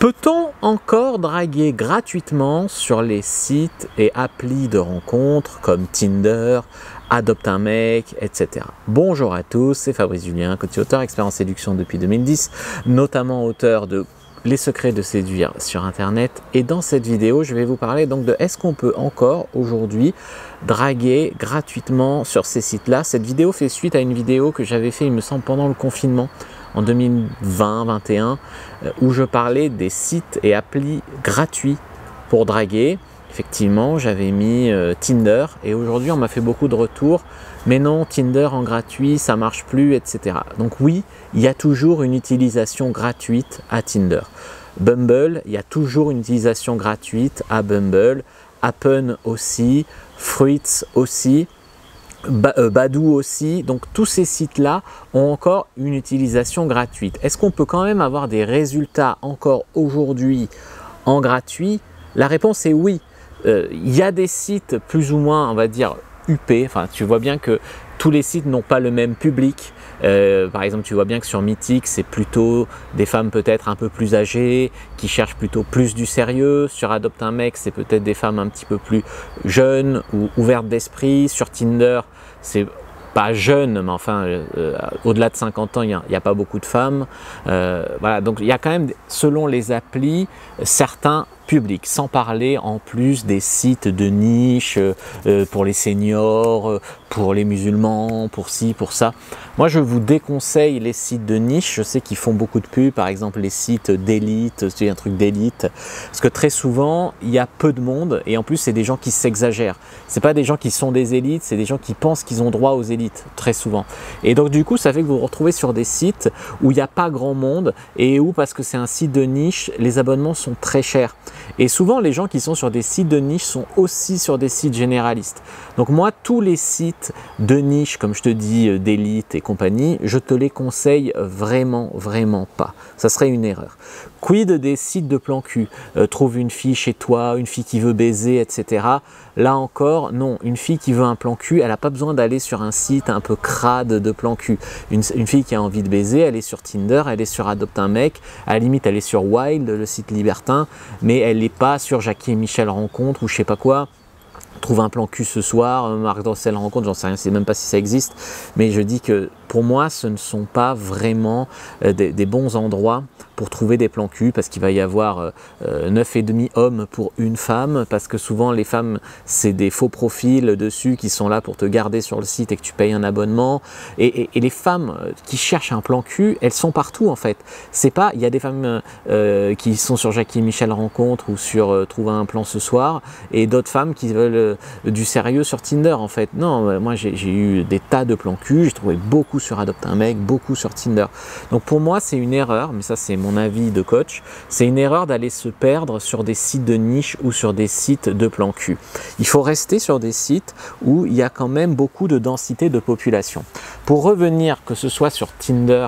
Peut-on encore draguer gratuitement sur les sites et applis de rencontres comme Tinder, Adopte un mec, etc. Bonjour à tous, c'est Fabrice Julien, coach auteur, expert en séduction depuis 2010, notamment auteur de Les secrets de séduire sur Internet. Et dans cette vidéo, je vais vous parler donc de est-ce qu'on peut encore aujourd'hui draguer gratuitement sur ces sites-là. Cette vidéo fait suite à une vidéo que j'avais fait, il me semble, pendant le confinement en 2020-21, où je parlais des sites et applis gratuits pour draguer. Effectivement, j'avais mis Tinder et aujourd'hui on m'a fait beaucoup de retours. Mais non, Tinder en gratuit, ça marche plus, etc. Donc oui, il y a toujours une utilisation gratuite à Tinder. Bumble, il y a toujours une utilisation gratuite à Bumble. Happen aussi, Fruits aussi. Badoo aussi, donc tous ces sites-là ont encore une utilisation gratuite. Est-ce qu'on peut quand même avoir des résultats encore aujourd'hui en gratuit? La réponse est oui. Il y a des sites plus ou moins, on va dire, UP, enfin tu vois bien que tous les sites n'ont pas le même public. Par exemple, tu vois bien que sur Mythique, c'est plutôt des femmes peut-être un peu plus âgées, qui cherchent plutôt plus du sérieux. Sur Adopte un mec, c'est peut-être des femmes un petit peu plus jeunes ou ouvertes d'esprit. Sur Tinder, c'est pas jeune, mais enfin, au-delà de 50 ans, il n'y a pas beaucoup de femmes. Voilà, donc il y a quand même, selon les applis, certains publics, sans parler en plus des sites de niche pour les seniors, pour les musulmans, pour ci, pour ça. Moi, je vous déconseille les sites de niche. Je sais qu'ils font beaucoup de pubs, par exemple les sites d'élite, c'est un truc d'élite, parce que très souvent, il y a peu de monde et en plus, c'est des gens qui s'exagèrent. C'est pas des gens qui sont des élites, c'est des gens qui pensent qu'ils ont droit aux élites, très souvent. Et donc, du coup, ça fait que vous vous retrouvez sur des sites où il n'y a pas grand monde et où, parce que c'est un site de niche, les abonnements sont très chers. Et souvent, les gens qui sont sur des sites de niche sont aussi sur des sites généralistes. Donc moi, tous les sites de niche, comme je te dis, d'élite et compagnie, je te les conseille vraiment, vraiment pas. Ça serait une erreur. Quid des sites de plan cul? Trouve une fille chez toi, une fille qui veut baiser, etc. Là encore, non. Une fille qui veut un plan cul, elle n'a pas besoin d'aller sur un site un peu crade de plan cul. Une fille qui a envie de baiser, elle est sur Tinder, elle est sur Adopte un mec, à la limite, elle est sur Wild, le site libertin, mais elle n'est pas sur Jackie et Michel rencontre ou je sais pas quoi. Trouve un plan cul ce soir, Marc Dorcel rencontre, j'en sais rien, je sais même pas si ça existe, mais je dis que pour moi, ce ne sont pas vraiment des bons endroits pour trouver des plans cul, parce qu'il va y avoir 9,5 hommes pour une femme, parce que souvent les femmes, c'est des faux profils dessus qui sont là pour te garder sur le site et que tu payes un abonnement. Et les femmes qui cherchent un plan cul, elles sont partout en fait. C'est pas, il y a des femmes qui sont sur Jackie et Michel rencontre ou sur Trouve un plan ce soir, et d'autres femmes qui veulent du sérieux sur Tinder en fait. Non, moi j'ai eu des tas de plans cul, j'ai trouvé beaucoup sur Adopte un mec, beaucoup sur Tinder. Donc pour moi c'est une erreur, mais ça c'est mon avis de coach, c'est une erreur d'aller se perdre sur des sites de niche ou sur des sites de plan cul. Il faut rester sur des sites où il y a quand même beaucoup de densité de population. Pour revenir, que ce soit sur Tinder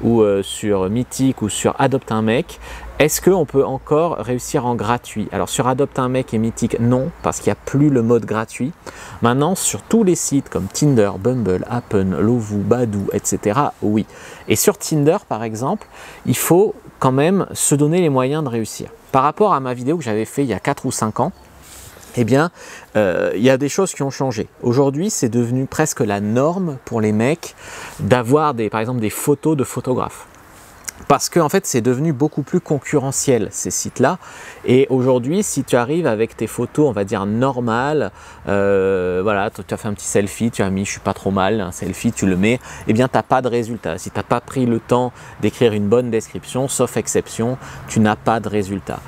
ou sur Mythique ou sur Adopte un mec, est-ce qu'on peut encore réussir en gratuit? Alors sur Adopte un mec et Mythique, non, parce qu'il n'y a plus le mode gratuit. Maintenant, sur tous les sites comme Tinder, Bumble, Happen, Lovoo, Badoo, etc., oui. Et sur Tinder, par exemple, il faut quand même se donner les moyens de réussir. Par rapport à ma vidéo que j'avais fait il y a 4 ou 5 ans, eh bien, il y a des choses qui ont changé. Aujourd'hui, c'est devenu presque la norme pour les mecs d'avoir par exemple des photos de photographes. Parce que en fait, c'est devenu beaucoup plus concurrentiel, ces sites-là. Et aujourd'hui, si tu arrives avec tes photos, on va dire normales, voilà, tu as fait un petit selfie, tu as mis « je suis pas trop mal », un selfie, tu le mets, eh bien, tu n'as pas de résultat. Si tu n'as pas pris le temps d'écrire une bonne description, sauf exception, tu n'as pas de résultat.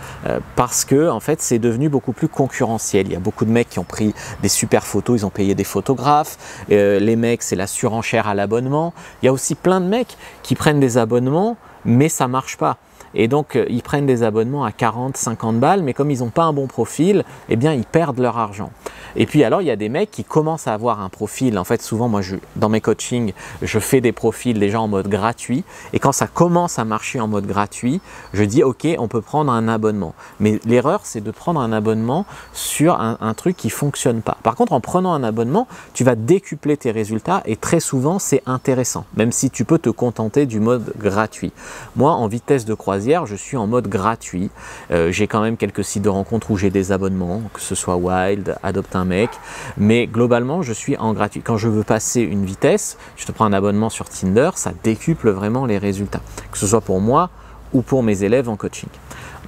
Parce que, en fait, c'est devenu beaucoup plus concurrentiel. Il y a beaucoup de mecs qui ont pris des super photos, ils ont payé des photographes. Les mecs, c'est la surenchère à l'abonnement. Il y a aussi plein de mecs qui prennent des abonnements, mais ça marche pas. Et donc, ils prennent des abonnements à 40, 50 balles, mais comme ils n'ont pas un bon profil, eh bien, ils perdent leur argent. Et puis alors, il y a des mecs qui commencent à avoir un profil. En fait, souvent, moi, dans mes coachings, je fais des profils déjà en mode gratuit. Et quand ça commence à marcher en mode gratuit, je dis, OK, on peut prendre un abonnement. Mais l'erreur, c'est de prendre un abonnement sur un truc qui ne fonctionne pas. Par contre, en prenant un abonnement, tu vas décupler tes résultats et très souvent, c'est intéressant, même si tu peux te contenter du mode gratuit. Moi, en vitesse de croisière, croisière, je suis en mode gratuit. J'ai quand même quelques sites de rencontres où j'ai des abonnements, que ce soit Wild, Adopte un mec, mais globalement, je suis en gratuit. Quand je veux passer une vitesse, je te prends un abonnement sur Tinder, ça décuple vraiment les résultats, que ce soit pour moi ou pour mes élèves en coaching.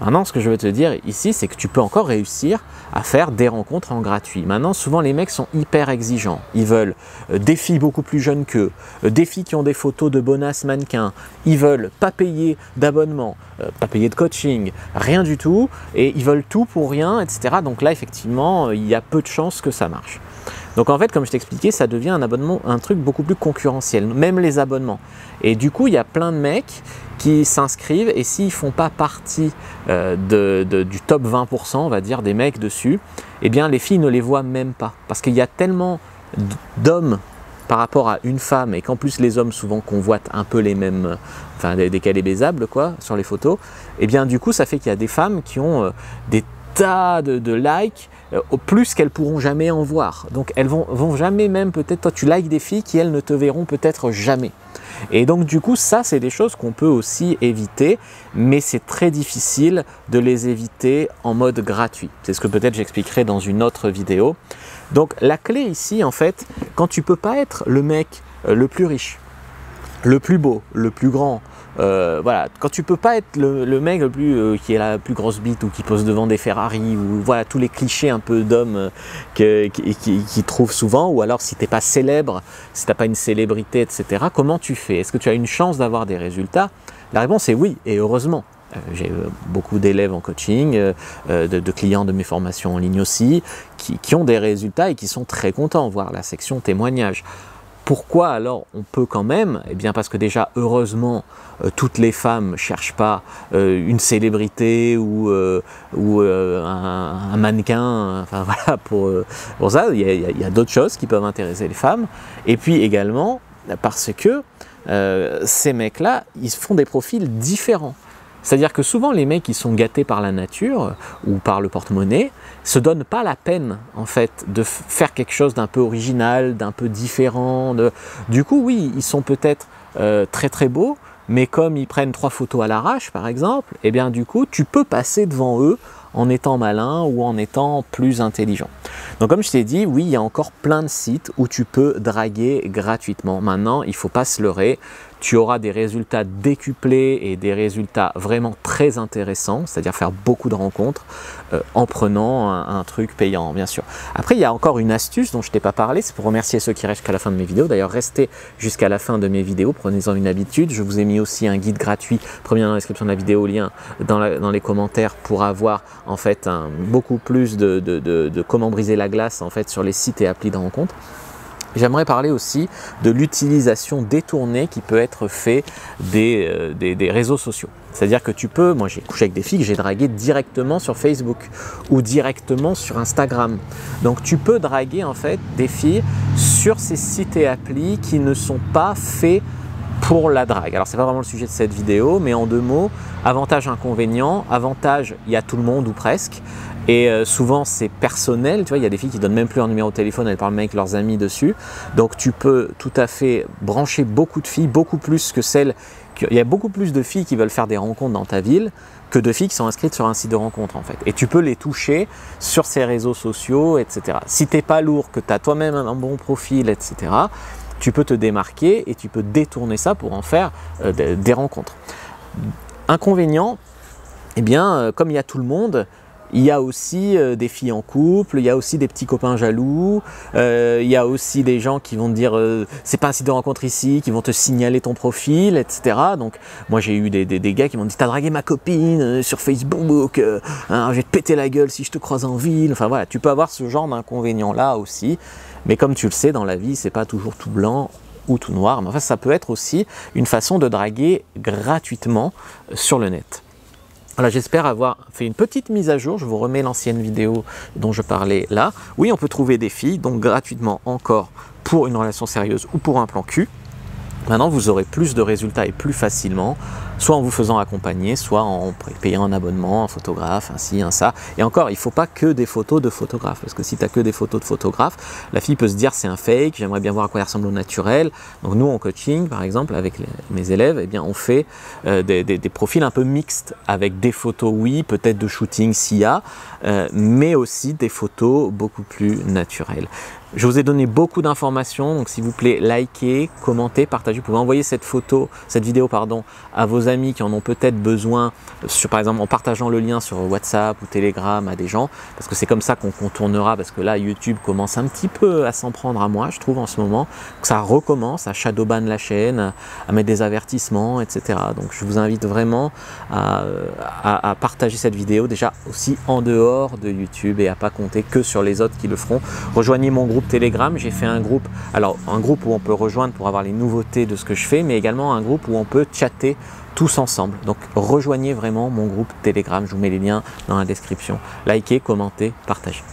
Maintenant, ce que je veux te dire ici, c'est que tu peux encore réussir à faire des rencontres en gratuit. Maintenant, souvent, les mecs sont hyper exigeants. Ils veulent des filles beaucoup plus jeunes qu'eux, des filles qui ont des photos de bonasses mannequins. Ils veulent pas payer d'abonnement, pas payer de coaching, rien du tout. Et ils veulent tout pour rien, etc. Donc là, effectivement, il y a peu de chances que ça marche. Donc en fait, comme je t'expliquais, ça devient un abonnement, un truc beaucoup plus concurrentiel, même les abonnements. Et du coup, il y a plein de mecs qui s'inscrivent et s'ils ne font pas partie du top 20%, on va dire, des mecs dessus, eh bien les filles ne les voient même pas. Parce qu'il y a tellement d'hommes par rapport à une femme et qu'en plus les hommes souvent convoitent un peu les mêmes, enfin des calés baisables quoi, sur les photos, et bien du coup ça fait qu'il y a des femmes qui ont des tas de likes, au plus qu'elles pourront jamais en voir. Donc elles vont jamais même, peut-être toi tu likes des filles qui elles ne te verront peut-être jamais. Et donc du coup ça c'est des choses qu'on peut aussi éviter, mais c'est très difficile de les éviter en mode gratuit. C'est ce que peut-être j'expliquerai dans une autre vidéo. Donc la clé ici en fait, quand tu peux pas être le mec le plus riche, le plus beau, le plus grand, voilà, quand tu peux pas être le mec le plus qui a la plus grosse bite ou qui pose devant des Ferrari ou voilà tous les clichés un peu d'hommes qui trouvent souvent, ou alors si t'es pas célèbre, si t'as pas une célébrité, etc. Comment tu fais? Est-ce que tu as une chance d'avoir des résultats? La réponse est oui, et heureusement. J'ai beaucoup d'élèves en coaching, de clients de mes formations en ligne aussi, qui ont des résultats et qui sont très contents, voir la section témoignages. Pourquoi alors on peut quand même? Eh bien parce que déjà heureusement toutes les femmes ne cherchent pas une célébrité ou un mannequin, enfin voilà pour ça il y a d'autres choses qui peuvent intéresser les femmes. Et puis également parce que ces mecs-là ils font des profils différents. C'est-à-dire que souvent les mecs qui sont gâtés par la nature ou par le porte-monnaie se donnent pas la peine en fait de faire quelque chose d'un peu original, d'un peu différent. Du coup oui, ils sont peut-être très très beaux, mais comme ils prennent 3 photos à l'arrache par exemple, et bien du coup tu peux passer devant eux en étant malin ou en étant plus intelligent. Donc comme je t'ai dit, oui, il y a encore plein de sites où tu peux draguer gratuitement. Maintenant, il ne faut pas se leurrer. Tu auras des résultats décuplés et des résultats vraiment très intéressants, c'est-à-dire faire beaucoup de rencontres en prenant un truc payant, bien sûr. Après, il y a encore une astuce dont je ne t'ai pas parlé, c'est pour remercier ceux qui restent jusqu'à la fin de mes vidéos. D'ailleurs, restez jusqu'à la fin de mes vidéos, prenez-en une habitude. Je vous ai mis aussi un guide gratuit, premier dans la description de la vidéo, lien dans les commentaires pour avoir en fait beaucoup plus de comment briser la glace en fait sur les sites et applis de rencontres. J'aimerais parler aussi de l'utilisation détournée qui peut être fait des réseaux sociaux. C'est-à-dire que tu peux, moi j'ai couché avec des filles que j'ai draguées directement sur Facebook ou directement sur Instagram. Donc tu peux draguer en fait des filles sur ces sites et applis qui ne sont pas faits pour la drague. Alors c'est pas vraiment le sujet de cette vidéo, mais en 2 mots, avantage, inconvénient. Avantage, il y a tout le monde ou presque. Et souvent c'est personnel, tu vois, il y a des filles qui donnent même plus leur numéro de téléphone, elles parlent même avec leurs amis dessus. Donc tu peux tout à fait brancher beaucoup de filles, beaucoup plus que celles... Il y a beaucoup plus de filles qui veulent faire des rencontres dans ta ville que de filles qui sont inscrites sur un site de rencontre en fait. Et tu peux les toucher sur ces réseaux sociaux, etc. Si tu n'es pas lourd, que tu as toi-même un bon profil, etc., tu peux te démarquer et tu peux détourner ça pour en faire des rencontres. Inconvénient, eh bien, comme il y a tout le monde, il y a aussi des filles en couple, il y a aussi des petits copains jaloux, il y a aussi des gens qui vont te dire c'est pas un site de rencontre ici, qui vont te signaler ton profil, etc. Donc moi j'ai eu des gars qui m'ont dit t'as dragué ma copine sur Facebook, hein, je vais te péter la gueule si je te croise en ville. Enfin voilà, tu peux avoir ce genre d'inconvénient là aussi, mais comme tu le sais dans la vie c'est pas toujours tout blanc ou tout noir, mais enfin ça peut être aussi une façon de draguer gratuitement sur le net. Voilà, j'espère avoir fait une petite mise à jour. Je vous remets l'ancienne vidéo dont je parlais là. Oui, on peut trouver des filles, donc gratuitement encore pour une relation sérieuse ou pour un plan cul. Maintenant, vous aurez plus de résultats et plus facilement soit en vous faisant accompagner, soit en payant un abonnement, un photographe, un ci, un ça. Et encore, il ne faut pas que des photos de photographes, parce que si tu n'as que des photos de photographes, la fille peut se dire c'est un fake, j'aimerais bien voir à quoi il ressemble au naturel. Donc nous en coaching, par exemple, avec mes élèves, eh bien, on fait des profils un peu mixtes, avec des photos, oui, peut-être de shooting s'il y a, mais aussi des photos beaucoup plus naturelles. Je vous ai donné beaucoup d'informations, donc s'il vous plaît, likez, commentez, partagez. Vous pouvez envoyer cette vidéo pardon, à vos amis qui en ont peut-être besoin, par exemple en partageant le lien sur WhatsApp ou Telegram à des gens, parce que c'est comme ça qu'on contournera, parce que là YouTube commence un petit peu à s'en prendre à moi, je trouve en ce moment, que ça recommence à shadowban la chaîne, à mettre des avertissements, etc. Donc je vous invite vraiment à partager cette vidéo déjà aussi en dehors de YouTube et à pas compter que sur les autres qui le feront. Rejoignez mon groupe Telegram, j'ai fait un groupe, alors un groupe où on peut rejoindre pour avoir les nouveautés de ce que je fais, mais également un groupe où on peut chatter tous ensemble. Donc rejoignez vraiment mon groupe Telegram, je vous mets les liens dans la description. Likez, commentez, partagez.